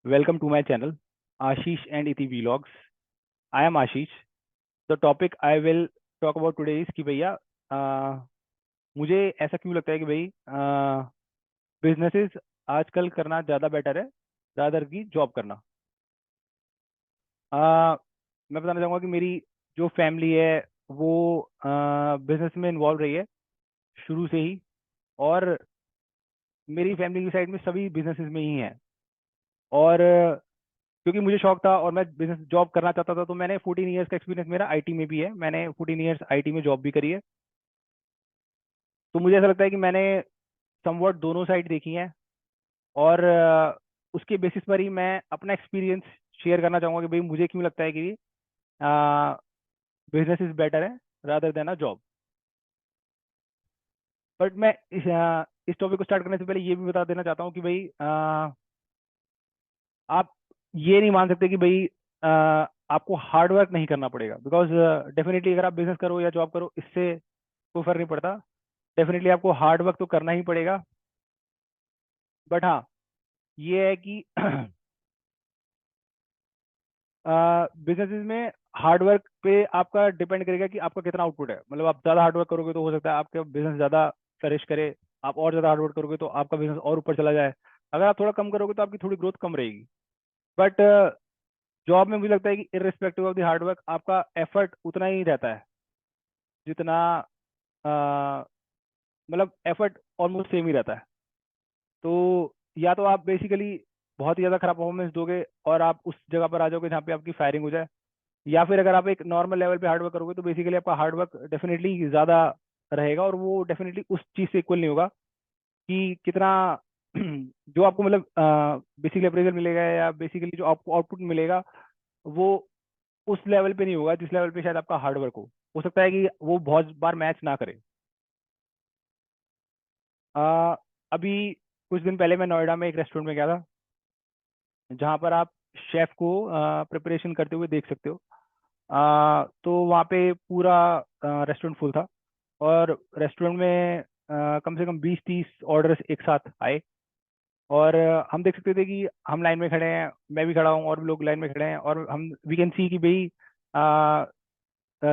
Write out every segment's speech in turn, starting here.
Welcome to my channel, Ashish and Iti Vlogs. I am Ashish. The topic I will talk about today is कि भैया मुझे ऐसा क्यों लगता है कि भाई बिजनेसेस आजकल करना ज़्यादा बेटर है रादर की जॉब करना। मैं बताना चाहूँगा कि मेरी जो फैमिली है वो बिजनेस में इन्वॉल्व रही है शुरू से ही। और मेरी फैमिली की साइड में सभी बिजनेसेस में ही हैं। और क्योंकि मुझे शौक था और मैं बिजनेस जॉब करना चाहता था तो मैंने 14 ईयर्स का एक्सपीरियंस मेरा आईटी में भी है। मैंने 14 ईयर्स आईटी में जॉब भी करी है। तो मुझे ऐसा लगता है कि मैंने समवॉट दोनों साइड देखी हैं। और उसके बेसिस पर ही मैं अपना एक्सपीरियंस शेयर करना चाहूँगा कि भाई मुझे क्यों लगता है कि बिजनेस इज बेटर है rather than a job. But मैं इस टॉपिक को स्टार्ट करने से पहले ये भी बता देना चाहता हूँ कि भाई आप ये नहीं मान सकते कि भाई आपको हार्ड वर्क नहीं करना पड़ेगा। बिकॉज डेफिनेटली अगर आप बिजनेस करो या जॉब करो इससे कोई फर्क नहीं पड़ता। डेफिनेटली आपको हार्ड वर्क तो करना ही पड़ेगा। बट हाँ, ये है कि बिजनेसेस में हार्ड वर्क पे आपका डिपेंड करेगा कि आपका कितना आउटपुट है। मतलब आप ज़्यादा हार्ड वर्क करोगे तो हो सकता है आपका बिजनेस ज़्यादा फ्लरिश करे। आप और ज़्यादा हार्ड वर्क करोगे तो आपका बिजनेस और ऊपर चला जाए। अगर आप थोड़ा कम करोगे तो आपकी थोड़ी ग्रोथ कम रहेगी। बट जॉब में मुझे लगता है कि irrespective of the hard work आपका एफर्ट उतना ही रहता है जितना मतलब एफर्ट ऑलमोस्ट सेम ही रहता है। तो या तो आप बेसिकली बहुत ही ज़्यादा खराब परफॉर्मेंस दोगे और आप उस जगह पर आ जाओगे जहाँ पे आपकी फायरिंग हो जाए। या फिर अगर आप एक नॉर्मल लेवल पे हार्डवर्क करोगे तो बेसिकली आपका हार्डवर्क डेफिनेटली ज़्यादा रहेगा और वो डेफिनेटली उस चीज़ से इक्वल नहीं होगा कि कितना जो आपको मतलब बेसिकली अप्रेजल मिलेगा या बेसिकली जो आपको आउटपुट मिलेगा वो उस लेवल पे नहीं होगा जिस लेवल पे शायद आपका हार्डवर्क हो सकता है कि वो बहुत बार मैच ना करे। अभी कुछ दिन पहले मैं नोएडा में एक रेस्टोरेंट में गया था जहाँ पर आप शेफ को प्रिपरेशन करते हुए देख सकते हो। तो वहाँ पे पूरा रेस्टोरेंट फुल था। और रेस्टोरेंट में कम से कम 20-30 ऑर्डर्स एक साथ आए। और हम देख सकते थे कि हम लाइन में खड़े हैं, मैं भी खड़ा हूँ और भी लोग लाइन में खड़े हैं और हम वी कैन सी कि भाई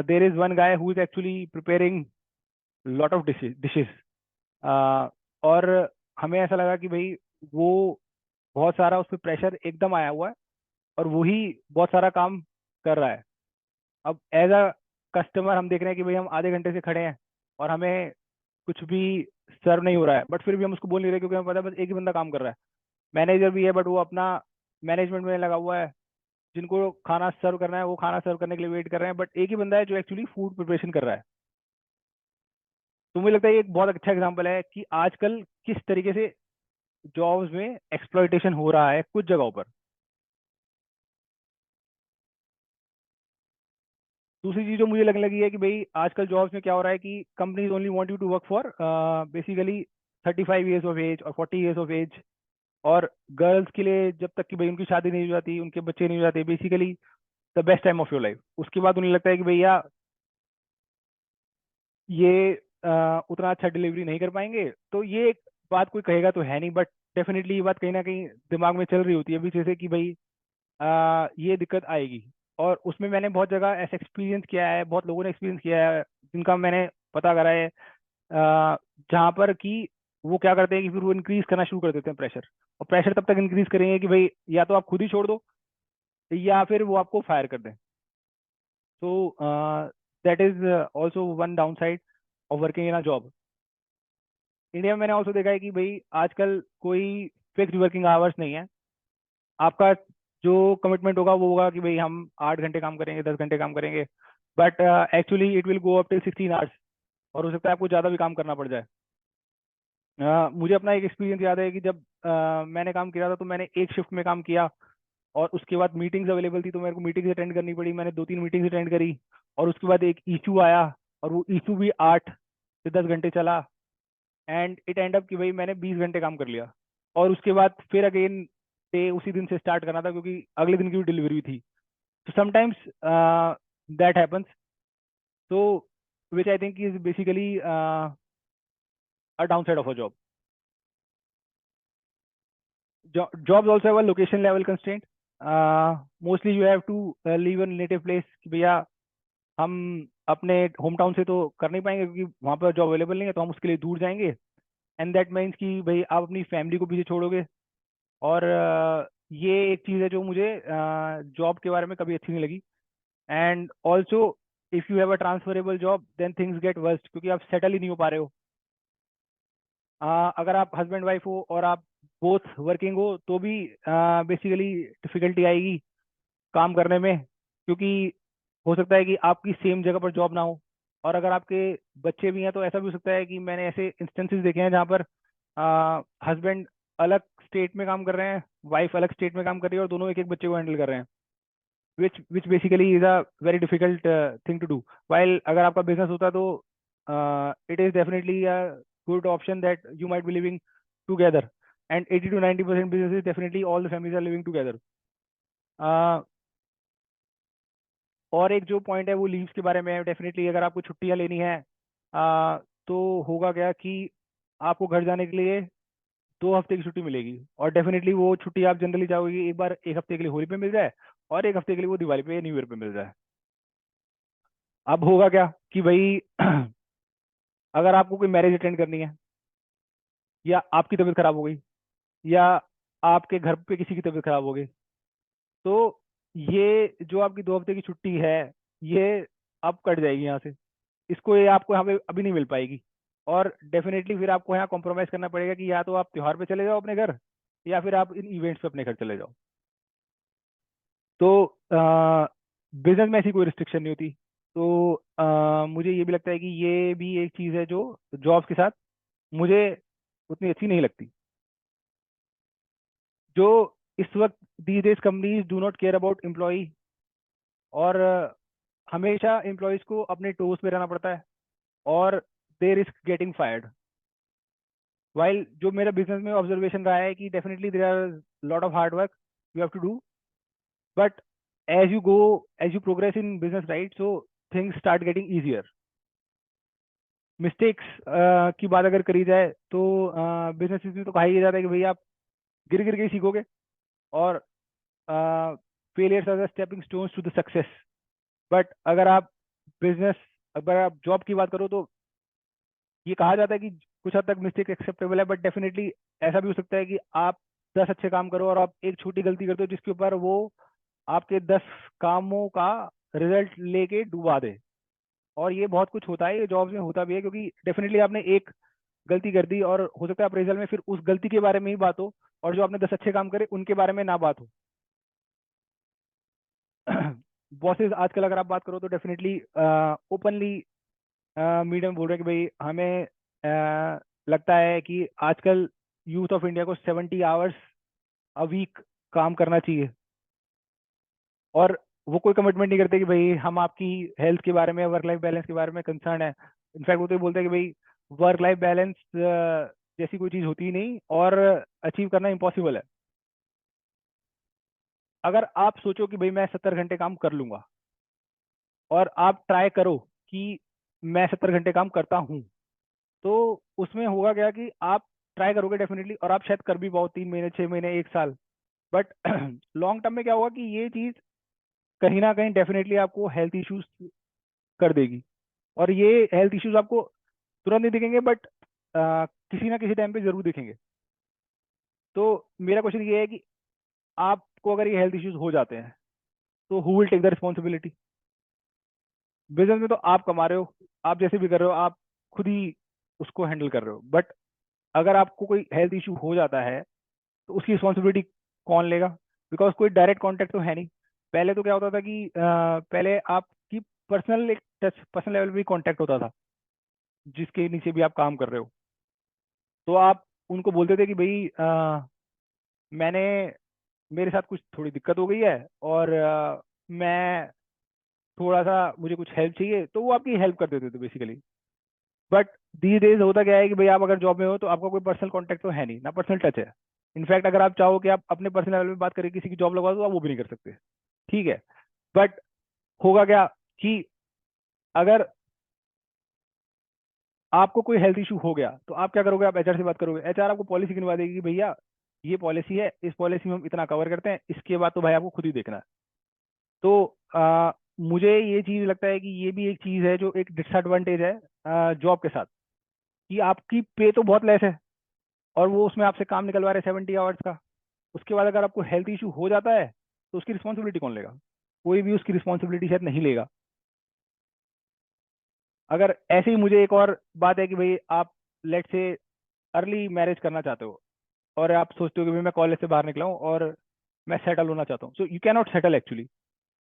there is one guy who is actually preparing lot of dishes. और हमें ऐसा लगा कि भाई वो बहुत सारा उस पर प्रेशर एकदम आया हुआ है और वही बहुत सारा काम कर रहा है। अब एज अ कस्टमर हम देख रहे हैं कि भाई हम आधे घंटे से खड़े हैं और हमें कुछ भी सर्व नहीं हो रहा है। बट फिर भी हम उसको बोल नहीं रहे क्योंकि हमें पता है बस एक ही बंदा काम कर रहा है। मैनेजर भी है बट वो अपना मैनेजमेंट में लगा हुआ है। जिनको खाना सर्व करना है वो खाना सर्व करने के लिए वेट कर रहे हैं बट एक ही बंदा है जो एक्चुअली फूड प्रिपरेशन कर रहा है। तो मुझे लगता है ये एक बहुत अच्छा एग्जाम्पल है कि आजकल किस तरीके से जॉब्स में एक्सप्लॉइटेशन हो रहा है कुछ जगहों पर। दूसरी चीज जो मुझे लगने लगी है कि भाई आजकल जॉब्स में क्या हो रहा है कि companies only want you to work for basically 35 years of age और 40 ईयर्स ऑफ एज। और गर्ल्स के लिए जब तक कि भाई उनकी शादी नहीं हो जाती, उनके बच्चे नहीं हो जाते, basically the best time of your life. उसके बाद उन्हें लगता है कि भैया ये उतना अच्छा डिलीवरी नहीं कर पाएंगे। तो ये एक बात कोई कहेगा तो है नहीं बट डेफिनेटली ये बात कहीं ना कहीं दिमाग में चल रही होती है अभी जैसे कि भाई ये दिक्कत आएगी। और उसमें मैंने बहुत जगह ऐसा एक्सपीरियंस किया है, बहुत लोगों ने एक्सपीरियंस किया है जिनका मैंने पता करा है। जहाँ पर कि वो क्या करते हैं कि फिर वो इंक्रीज करना शुरू कर देते हैं प्रेशर। और प्रेशर तब तक इंक्रीज करेंगे कि भाई या तो आप खुद ही छोड़ दो या फिर वो आपको फायर कर दें। तो that is also one down side of working in a job. India में मैंने ऑल्सो देखा है कि भाई आजकल कोई फिक्स्ड वर्किंग आवर्स नहीं है। आपका जो कमिटमेंट होगा वो होगा कि भाई हम 8 घंटे काम करेंगे, 10 घंटे काम करेंगे। But actually it will go up till 16 hours. और हो सकता है आपको ज़्यादा भी काम करना पड़ जाए। मुझे अपना एक एक्सपीरियंस याद है कि जब मैंने काम किया था तो मैंने एक शिफ्ट में काम किया। और उसके बाद मीटिंग्स अवेलेबल थी तो मेरे को मीटिंग्स अटेंड करनी पड़ी। मैंने 2-3 मीटिंग्स अटेंड करी। और उसके बाद एक इशू आया और वो इशू भी 8 से 10 घंटे चला। एंड इट एंड अप कि भाई मैंने 20 घंटे काम कर लिया। और उसके बाद फिर अगेन डे उसी दिन से स्टार्ट करना था क्योंकि अगले दिन की भी डिलीवरी थी। तो समटाइम्स दैट हैपन्स। तो which I think is basically a downside of a job. jobs also have a location level constraint. Mostly you have to leave your native place कि भैया हम अपने होम टाउन से तो कर नहीं पाएंगे क्योंकि वहाँ पर जॉब अवेलेबल नहीं है, तो हम उसके लिए दूर जाएंगे। एंड दैट मीन्स कि भाई आप अपनी फैमिली को पीछे छोड़ोगे। और ये एक चीज़ है जो मुझे जॉब के बारे में कभी अच्छी नहीं लगी। And also if you have a transferable job then things get worst, क्योंकि आप सेटल ही नहीं हो पा रहे हो। अगर आप हस्बैंड वाइफ हो और आप बोथ वर्किंग हो तो भी बेसिकली डिफिकल्टी आएगी काम करने में, क्योंकि हो सकता है कि आपकी सेम जगह पर जॉब ना हो। और अगर आपके बच्चे भी हैं तो ऐसा भी हो सकता है कि मैंने ऐसे इंस्टेंसेस देखे हैं जहाँ पर हस्बैंड अलग स्टेट में काम कर रहे हैं, वाइफ अलग स्टेट में काम कर रही है, और दोनों एक एक बच्चे को हैंडल कर रहे हैं, which basically is a very difficult thing to do. While अगर आपका बिजनेस होता तो it is definitely a good option that you might be living together. And 80 to 90% businesses definitely all the families are living together. और एक जो point है वो leaves के बारे में है। डेफिनेटली अगर आपको छुट्टियां लेनी है तो होगा क्या कि आपको घर जाने के लिए 2 हफ्ते की छुट्टी मिलेगी, और डेफिनेटली वो छुट्टी आप जनरली चाहोगे कि एक बार एक हफ्ते के लिए होली पे मिल जाए और एक हफ्ते के लिए वो दिवाली पे न्यू ईयर पे मिल जाए। अब होगा क्या कि भाई अगर आपको कोई मैरिज अटेंड करनी है, या आपकी तबीयत खराब हो गई, या आपके घर पे किसी की तबीयत खराब हो गई, तो ये जो आपकी 2 हफ्ते की छुट्टी है ये अब कट जाएगी यहाँ से। इसको ये आपको यहाँ पे अभी नहीं मिल पाएगी। और डेफिनेटली फिर आपको यहाँ कॉम्प्रोमाइज करना पड़ेगा कि या तो आप त्योहार पे चले जाओ अपने घर, या फिर आप इन इवेंट्स पे अपने घर चले जाओ। तो बिजनेस में ऐसी कोई रिस्ट्रिक्शन नहीं होती। तो मुझे ये भी लगता है कि ये भी एक चीज़ है जो जॉब्स के साथ मुझे उतनी अच्छी नहीं लगती। जो इस वक्त these days companies do not care about employ, और हमेशा एम्प्लॉयज को अपने टोज पे रहना पड़ता है, और they risk getting fired. While जो मेरा बिजनेस में ऑब्जर्वेशन रहा है कि definitely there are lot of hard work you have to do, but as you go, as you progress in business, right, so things start getting easier. Mistakes की बात अगर करी जाए तो बिजनेस में तो कहा ही जाता है कि भाई आप गिर गिर के ही सीखोगे, और failures are the stepping stones to the success. But अगर आप बिजनेस, अगर आप जॉब की बात करो तो ये कहा जाता है कि कुछ हद तक मिस्टेक एक्सेप्टेबल है, बट डेफिनेटली ऐसा भी हो सकता है कि आप 10 अच्छे काम करो और आप एक छोटी गलती करते हो जिसके ऊपर वो आपके 10 कामों का रिजल्ट लेके डुबा दे। और ये बहुत कुछ होता है, ये जॉब्स में होता भी है, क्योंकि डेफिनेटली आपने एक गलती कर दी और हो सकता है अप्रेजल में फिर उस गलती के बारे में ही बात हो, और जो आपने 10 अच्छे काम करे उनके बारे में ना बात हो। बॉसेस आजकल अगर आप बात करो तो डेफिनेटली ओपनली मीडिया में बोल रहे हैं कि भाई हमें लगता है कि आजकल यूथ ऑफ इंडिया को 70 आवर्स अ वीक काम करना चाहिए। और वो कोई कमिटमेंट नहीं करते कि भाई हम आपकी हेल्थ के बारे में, वर्क लाइफ बैलेंस के बारे में कंसर्न है। इनफैक्ट वो तो ये बोलते हैं कि भाई वर्क लाइफ बैलेंस जैसी कोई चीज़ होती ही नहीं, और अचीव करना इम्पॉसिबल है। अगर आप सोचो कि भाई मैं 70 घंटे काम कर लूंगा, और आप ट्राई करो कि मैं 70 घंटे काम करता हूँ, तो उसमें होगा क्या कि आप ट्राई करोगे डेफिनेटली, और आप शायद कर भी पाओ 3 महीने, 6 महीने, एक साल। बट लॉन्ग टर्म में क्या होगा कि ये चीज़ कहीं ना कहीं डेफिनेटली आपको हेल्थ इश्यूज कर देगी। और ये हेल्थ इश्यूज आपको तुरंत नहीं दिखेंगे, बट किसी ना किसी टाइम पे जरूर दिखेंगे। तो मेरा क्वेश्चन ये है कि आपको अगर ये हेल्थ इश्यूज हो जाते हैं तो who will take the responsibility? Business में तो आप कमा रहे हो, आप जैसे भी कर रहे हो, आप खुद ही उसको हैंडल कर रहे हो, बट अगर आपको कोई हेल्थ इशू हो जाता है तो उसकी रिस्पॉन्सिबिलिटी कौन लेगा? बिकॉज कोई डायरेक्ट कॉन्टेक्ट तो है नहीं। पहले तो क्या होता था कि पहले आपकी पर्सनल एक टच, पर्सनल लेवल भी कॉन्टेक्ट होता था जिसके नीचे भी आप काम कर रहे हो। तो आप उनको बोलते थे कि भाई मैंने, मेरे साथ कुछ थोड़ी दिक्कत हो गई है, और मैं थोड़ा सा, मुझे कुछ हेल्प चाहिए, तो वो आपकी हेल्प कर देते थे बेसिकली। बट दीज डेज होता क्या है कि भाई आप अगर जॉब में हो तो आपका कोई पर्सनल कॉन्टेक्ट तो है नहीं ना, पर्सनल टच है। इनफैक्ट अगर आप चाहो कि आप अपने पर्सनल लेवल में बात करें किसी की जॉब लगवा दो तो आप वो भी नहीं कर सकते। ठीक है, बट होगा क्या कि अगर आपको कोई हेल्थ इशू हो गया तो आप क्या करोगे? आप एचआर से बात करोगे, एचआर आपको पॉलिसी गिनवा देगी कि भैया ये पॉलिसी है, इस पॉलिसी में हम इतना कवर करते हैं, इसके बाद तो भाई आपको खुद ही देखना है। तो मुझे ये चीज लगता है कि ये भी एक चीज है जो एक डिसएडवांटेज है जॉब के साथ, कि आपकी पे तो बहुत लेस है और वो उसमें आपसे काम निकलवा रहे 70 आवर्स का। उसके बाद अगर आपको हेल्थ इशू हो जाता है तो उसकी रिस्पॉन्सिबिलिटी कौन लेगा? कोई भी उसकी रिस्पॉन्सिबिलिटी शायद नहीं लेगा। अगर ऐसे ही मुझे एक और बात है कि भाई आप लेट से अर्ली मैरिज करना चाहते हो और आप सोचते हो कि भाई मैं कॉलेज से बाहर निकला हूँ और मैं सेटल होना चाहता हूँ, so you can not settle actually.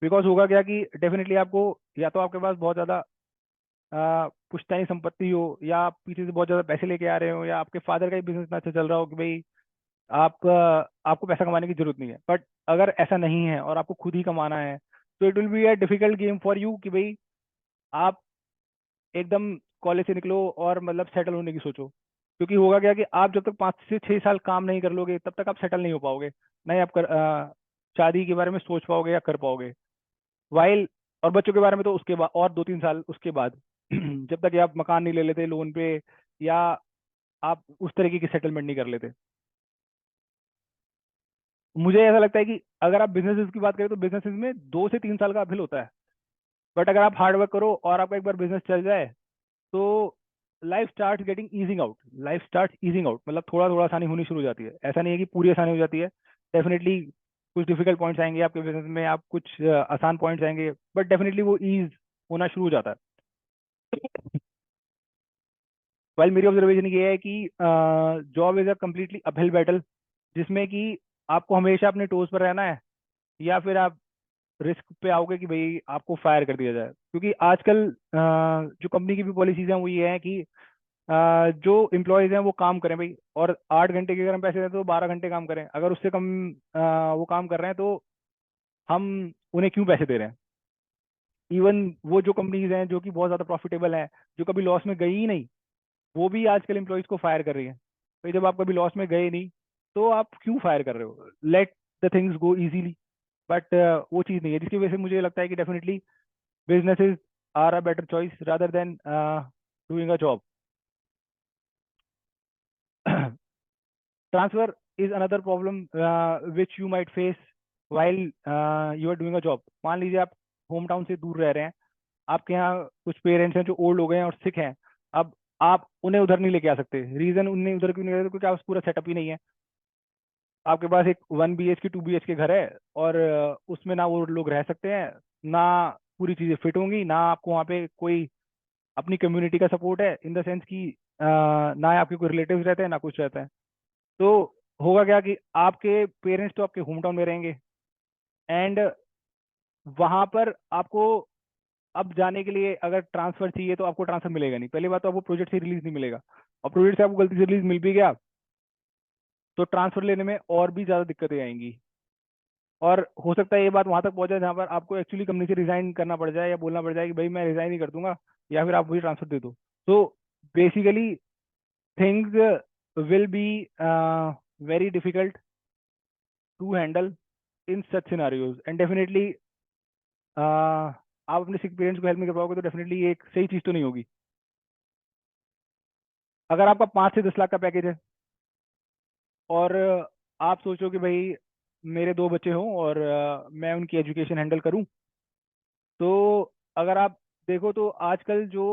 Because होगा क्या कि डेफिनेटली आपको, या तो आपके पास बहुत ज़्यादा पुश्तैनी संपत्ति हो, या आप पीछे से बहुत ज़्यादा पैसे लेके आ रहे हो, या आपके फादर का ही बिजनेस इतना अच्छा चल रहा हो कि भाई आपको पैसा कमाने की जरूरत नहीं है। बट अगर ऐसा नहीं है और आपको खुद ही कमाना है, तो it will be a difficult game for you कि भाई आप एकदम कॉलेज से निकलो और मतलब सेटल होने की सोचो। क्योंकि होगा क्या कि आप जब तक 5 से 6 साल काम नहीं कर लोगे तब तक आप सेटल नहीं हो पाओगे, नहीं आप शादी के बारे में सोच पाओगे या कर पाओगे। वाइल, और बच्चों के बारे में तो उसके बाद और 2-3 साल उसके बाद जब तक कि आप मकान नहीं ले लेते लोन पे, या आप उस तरीके की सेटलमेंट नहीं कर लेते। मुझे ऐसा लगता है कि अगर आप बिजनेसेस की बात करें तो बिजनेसेस में 2 से 3 साल का अपहिल होता है। बट अगर आप हार्ड वर्क करो और आपका एक बार बिजनेस चल जाए, तो life start getting easing out, life start easing out, मतलब थोड़ा थोड़ा आसानी होनी शुरू हो जाती है। ऐसा नहीं है कि पूरी आसानी हो जाती है, डेफिनेटली कुछ डिफिकल्ट पॉइंट्स आएंगे आपके बिजनेस में, आप कुछ आसान पॉइंट्स आएंगे, बट डेफिनेटली वो ईज होना शुरू हो जाता है। वेल, मेरी ऑब्जर्वेशन ये है कि job is a completely uphill battle, जिसमें कि आपको हमेशा अपने टोज पर रहना है, या फिर आप रिस्क पे आओगे कि भाई आपको फायर कर दिया जाए। क्योंकि आजकल जो कंपनी की भी पॉलिसीज हैं वो ये है कि जो एम्प्लॉयज हैं वो काम करें भाई, और 8 घंटे के अगर हम पैसे दें तो 12 घंटे काम करें। अगर उससे कम वो काम कर रहे हैं तो हम उन्हें क्यों पैसे दे रहे हैं? इवन वो जो कंपनीज हैं जो कि बहुत ज़्यादा प्रॉफिटेबल हैं, जो कभी लॉस में गई ही नहीं, वो भी आजकल एम्प्लॉयज को फायर कर रही है। तो जब आप कभी लॉस में गए नहीं, तो आप क्यों फायर कर रहे हो? Let the things go easily. But वो चीज़ नहीं है, जिसकी वजह से मुझे लगता है कि definitely businesses are a better choice rather than doing a job. Transfer is another problem which you might face while you are doing a job. मान लीजिए आप होम टाउन से दूर रह रहे हैं, आपके यहाँ कुछ पेरेंट्स हैं जो ओल्ड हो गए हैं और सिक हैं। अब आप उन्हें उधर नहीं लेके आ सकते। रीजन उन्हें उधर क्यों नहीं ले सकते? क्योंकि आप पूरा सेटअप ही नहीं है। आपके पास एक 1 BHK 2 BHK घर है, और उसमें ना वो लोग रह सकते हैं, ना पूरी चीज़ें फिट होंगी, ना आपको वहाँ पे कोई अपनी कम्युनिटी का सपोर्ट है, इन द सेंस कि ना आपके कोई रिलेटिव्स रहते हैं ना कुछ रहता है। तो होगा क्या कि आपके पेरेंट्स तो आपके होम टाउन में रहेंगे, एंड वहां पर आपको अब जाने के लिए अगर ट्रांसफर चाहिए तो आपको ट्रांसफर मिलेगा नहीं। पहली बात तो आपको प्रोजेक्ट से रिलीज नहीं मिलेगा, और प्रोजेक्ट से आपको गलती से रिलीज मिल भी गया तो ट्रांसफर लेने में और भी ज़्यादा दिक्कतें आएंगी। और हो सकता है ये बात वहां तक पहुंचे जहाँ पर आपको एक्चुअली कंपनी से रिजाइन करना पड़ जाए, या बोलना पड़ जाए कि भाई मैं रिजाइन ही कर दूंगा, या फिर आप मुझे ट्रांसफर दे दो। तो basically things will be very difficult to handle in such scenarios, and definitely आप अपने सिक पेरेंट्स को हेल्प नहीं कर पाओगे तो डेफिनेटली ये एक सही चीज़ तो नहीं होगी। अगर आपका 5 से 10 लाख का पैकेज है, और आप सोचो कि भाई मेरे 2 बच्चे हों और मैं उनकी एजुकेशन हैंडल करूं, तो अगर आप देखो तो आजकल जो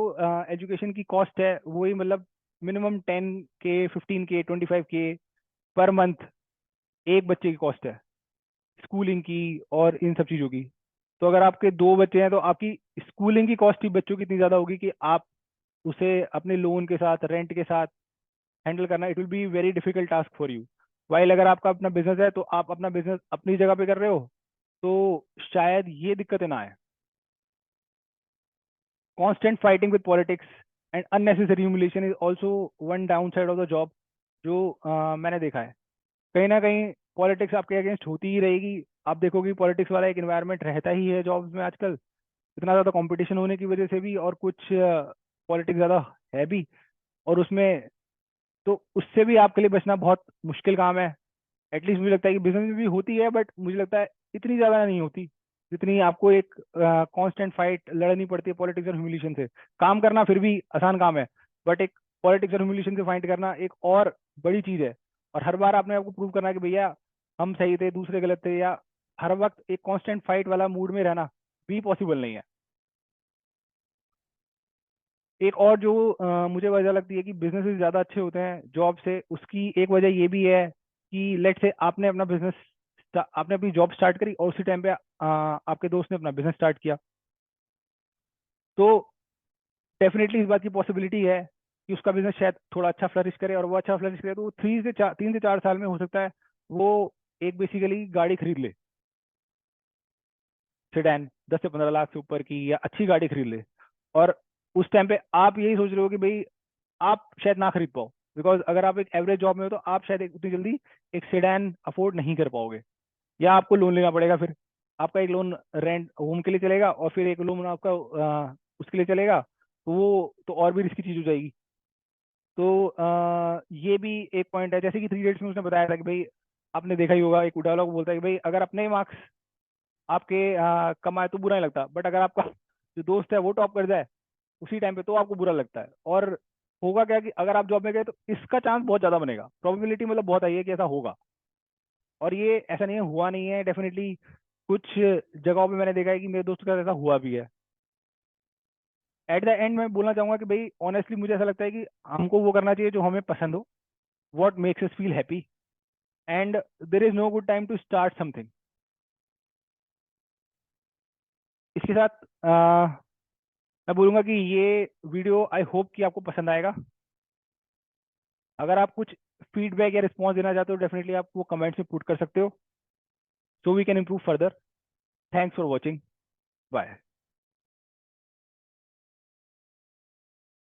एजुकेशन की कॉस्ट है वही मतलब minimum 10K 15K 25K per month एक बच्चे की कॉस्ट है, स्कूलिंग की और इन सब चीज़ों की। तो अगर आपके 2 बच्चे हैं तो आपकी स्कूलिंग की कॉस्ट ही बच्चों की इतनी ज़्यादा होगी कि आप उसे अपने लोन के साथ, रेंट के साथ हैंडल करना, it will be very difficult task for you. While अगर आपका अपना बिजनेस है तो आप अपना बिजनेस अपनी जगह पे कर रहे हो, तो शायद ये दिक्कतें ना आए। Constant fighting with politics and unnecessary humiliation is also one down side of the job, जो मैंने देखा है। कहीं ना कहीं पॉलिटिक्स आपके अगेंस्ट होती ही रहेगी। आप देखोगे पॉलिटिक्स वाला एक इन्वायरमेंट रहता ही है जॉब्स में आजकल, इतना ज़्यादा कंपटीशन होने की वजह से भी, और कुछ पॉलिटिक्स ज़्यादा है भी, और उसमें तो उससे भी आपके लिए बचना बहुत मुश्किल काम है। एटलीस्ट मुझे लगता है कि बिजनेस में भी होती है, बट मुझे लगता है इतनी ज़्यादा नहीं होती जितनी आपको एक कांस्टेंट फाइट लड़नी पड़ती है पॉलिटिक्स और ह्यूमिलेशन से। काम करना फिर भी आसान काम है, बट एक पॉलिटिक्स और ह्यूमिलेशन से फाइट करना एक और बड़ी चीज़ है। और हर बार आपने आपको प्रूव करना है कि भैया हम सही थे दूसरे गलत थे, या हर वक्त एक कांस्टेंट फाइट वाला मूड में रहना भी पॉसिबल नहीं है। एक और जो मुझे वजह लगती है कि बिजनेसेस ज़्यादा अच्छे होते हैं जॉब से, उसकी एक वजह ये भी है कि लेट से आपने अपना बिजनेस, आपने अपनी जॉब स्टार्ट करी और उसी टाइम पे आपके दोस्त ने अपना बिजनेस स्टार्ट किया, तो डेफिनेटली इस बात की पॉसिबिलिटी है कि उसका बिजनेस शायद थोड़ा अच्छा फ्लरिश करे, और वो अच्छा फ्लरिश करे तो वो 3 से 4 साल में हो सकता है वो एक बेसिकली गाड़ी खरीद ले, सेडान 10 से 15 लाख से ऊपर की, या अच्छी गाड़ी खरीद ले। और उस टाइम पे आप यही सोच रहे हो कि भाई आप शायद ना खरीद पाओ, बिकॉज अगर आप एक एवरेज जॉब में हो तो आप शायद उतनी जल्दी एक सेडान अफोर्ड नहीं कर पाओगे, या आपको लोन लेना पड़ेगा। फिर आपका एक लोन रेंट होम के लिए चलेगा, और फिर एक लोन आपका उसके लिए चलेगा, तो वो तो और भी रिस्की चीज हो जाएगी। तो ये भी एक पॉइंट है, जैसे कि 3 इडियट्स में उसने बताया था कि भाई आपने देखा ही होगा, एक डायलॉग बोलता है कि भाई अगर अपने मार्क्स आपके कम आए तो बुरा नहीं लगता, बट अगर आपका जो दोस्त है वो टॉप कर जाए उसी टाइम पे तो आपको बुरा लगता है। और होगा क्या कि अगर आप जॉब में गए तो इसका चांस बहुत ज्यादा बनेगा, प्रोबेबिलिटी मतलब बहुत आई है कि ऐसा होगा। और ये ऐसा नहीं है हुआ नहीं है, डेफिनेटली कुछ जगहों पे मैंने देखा है कि मेरे दोस्तों के साथ ऐसा हुआ भी है। एट द एंड मैं बोलना चाहूंगा कि भाई ऑनेस्टली मुझे ऐसा लगता है कि हमको वो करना चाहिए जो हमें पसंद हो, what makes us feel happy, and there is no good time to start something. इसके साथ मैं बोलूंगा कि ये वीडियो आई होप कि आपको पसंद आएगा। अगर आप कुछ फीडबैक या रिस्पॉन्स देना चाहते हो डेफिनेटली आप वो कमेंट्स में पुट कर सकते हो, so we can improve further. Thanks for watching, bye.